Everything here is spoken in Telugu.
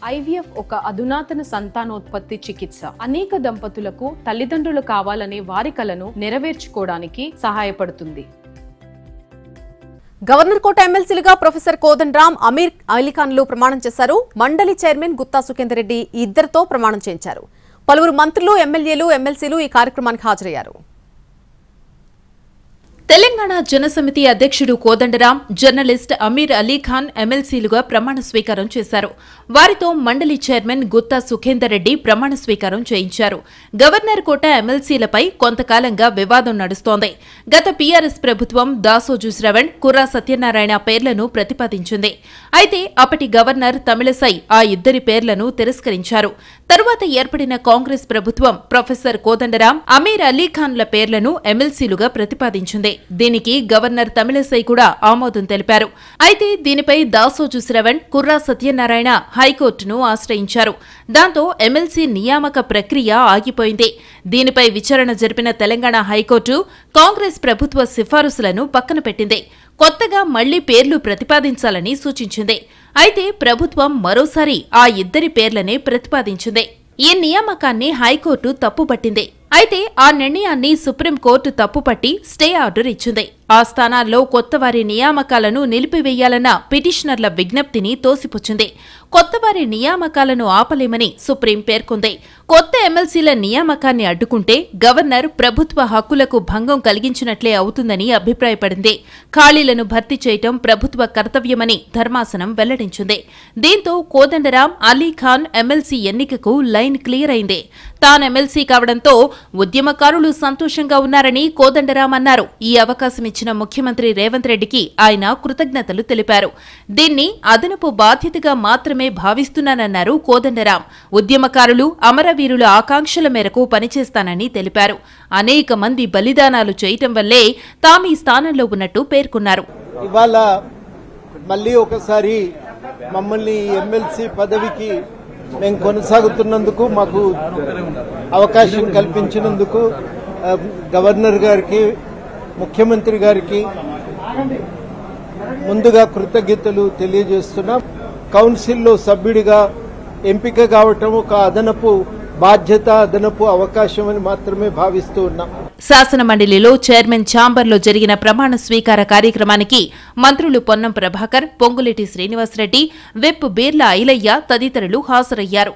ఐవీఎఫ్ ఒక అధునాతన సంతానోత్పత్తి చికిత్స అనేక దంపతులకు తల్లిదండ్రులు కావాలనే వారి కలను నెరవేర్చుకోవడానికి సహాయపడుతుంది. గవర్నర్ కోట ఎమ్మెల్సీలుగా ప్రొఫెసర్ కోదండరాం, అమీర్ అలీఖాన్లు ప్రమాణం చేశారు. మండలి చైర్మన్ గుత్తా సుఖేందర్ రెడ్డి ఇద్దరితో ప్రమాణం చేయించారు. పలువురు మంత్రులు, ఎమ్మెల్యేలు, ఎమ్మెల్సీలు ఈ కార్యక్రమానికి హాజరయ్యారు. తెలంగాణ జనసమితి అధ్యక్షుడు కోదండరాం, జర్నలిస్ట్ అమీర్ అలీఖాన్ ఎమ్మెల్సీలుగా ప్రమాణ స్వీకారం చేశారు. వారితో మండలి చైర్మన్ గుత్తా సుఖేందర్ రెడ్డి ప్రమాణ స్వీకారం చేయించారు. గవర్నర్ కోట ఎమ్మెల్సీలపై కొంతకాలంగా వివాదం నడుస్తోంది. గత పీఆర్ఎస్ ప్రభుత్వం దాసోజు శ్రవణ్, కుర్రా సత్యనారాయణ పేర్లను ప్రతిపాదించింది. అయితే అప్పటి గవర్నర్ తమిళసై ఆ ఇద్దరి పేర్లను తిరస్కరించారు. తరువాత ఏర్పడిన కాంగ్రెస్ ప్రభుత్వం ప్రొఫెసర్ కోదండరాం, అమీర్ అలీఖాన్ల పేర్లను ఎమ్మెల్సీలుగా ప్రతిపాదించింది. దీనికి గవర్నర్ తమిళసై కూడా ఆమోదం తెలిపారు. అయితే దీనిపై దాసోజు శ్రవణ్, కుర్రా సత్యనారాయణ హైకోర్టును ఆశ్రయించారు. దాంతో ఎమ్మెల్సీ నియామక ప్రక్రియ ఆగిపోయింది. దీనిపై విచారణ జరిపిన తెలంగాణ హైకోర్టు కాంగ్రెస్ ప్రభుత్వ సిఫారసులను పక్కన పెట్టింది. కొత్తగా మళ్లీ పేర్లు ప్రతిపాదించాలని సూచించింది. అయితే ప్రభుత్వం మరోసారి ఆ ఇద్దరి పేర్లనే ప్రతిపాదించింది. ఈ నియామకాన్ని హైకోర్టు తప్పుపట్టింది. అయితే ఆ నిర్ణయాన్ని సుప్రీంకోర్టు తప్పుపట్టి స్టే ఆర్డర్ ఇచ్చింది. ఆ స్థానాల్లో కొత్తవారి నియామకాలను నిలిపివేయాలన్న పిటిషనర్ల విజ్ఞప్తిని తోసిపుచ్చింది. కొత్తవారి నియామకాలను ఆపలేమని సుప్రీం పేర్కొంది. కొత్త ఎమ్మెల్సీల నియామకాన్ని అడ్డుకుంటే గవర్నర్ ప్రభుత్వ హక్కులకు భంగం కలిగించినట్లే అవుతుందని అభిప్రాయపడింది. ఖాళీలను భర్తీ చేయటం ప్రభుత్వ కర్తవ్యమని ధర్మాసనం వెల్లడించింది. దీంతో కోదండరాం, అలీఖాన్ ఎమ్మెల్సీ ఎన్నికకు లైన్ క్లియర్ అయింది. తాను ఎమ్మెల్సీ కావడంతో ఉద్యమకారులు సంతోషంగా ఉన్నారని కోదండరాం అన్నారు. ఈ అవకాశం ఇచ్చిన ముఖ్యమంత్రి రేవంత్ రెడ్డికి ఆయన కృతజ్ఞతలు తెలిపారు. దీన్ని అదనపు బాధ్యతగా మాత్రమే భావిస్తున్నానన్నారు కోదండరాం. ఉద్యమకారులు, అమరవీరుల ఆకాంక్షల మేరకు పనిచేస్తానని తెలిపారు. అనేక మంది బలిదానాలు చేయటం వల్లే తాము ఈ స్థానంలో ఉన్నట్టు పేర్కొన్నారు. ఇవాళ మళ్ళీ ఒకసారి మమ్మల్ని ఎమ్మెల్సీ పదవికి మేము కొనసాగుతున్నందుకు, మాకు అవకాశం కల్పించినందుకు గవర్నర్ గారికి, ముఖ్యమంత్రి గారికి ముందుగా కృతజ్ఞతలు తెలియజేస్తున్నాం. కౌన్సిల్లో సభ్యుడిగా ఎంపిక కావటం ఒక అదనపు బాధ్యత, అదనపు అవకాశం అని మాత్రమే భావిస్తూ ఉన్నాం. శాసనమండలిలో చైర్మన్ ఛాంబర్లో జరిగిన ప్రమాణ స్వీకార కార్యక్రమానికి మంత్రులు పొన్నం ప్రభాకర్, పొంగులేటి శ్రీనివాసరెడ్డి, విప్ బీర్లా ఐలయ్య తదితరులు హాజరయ్యారు.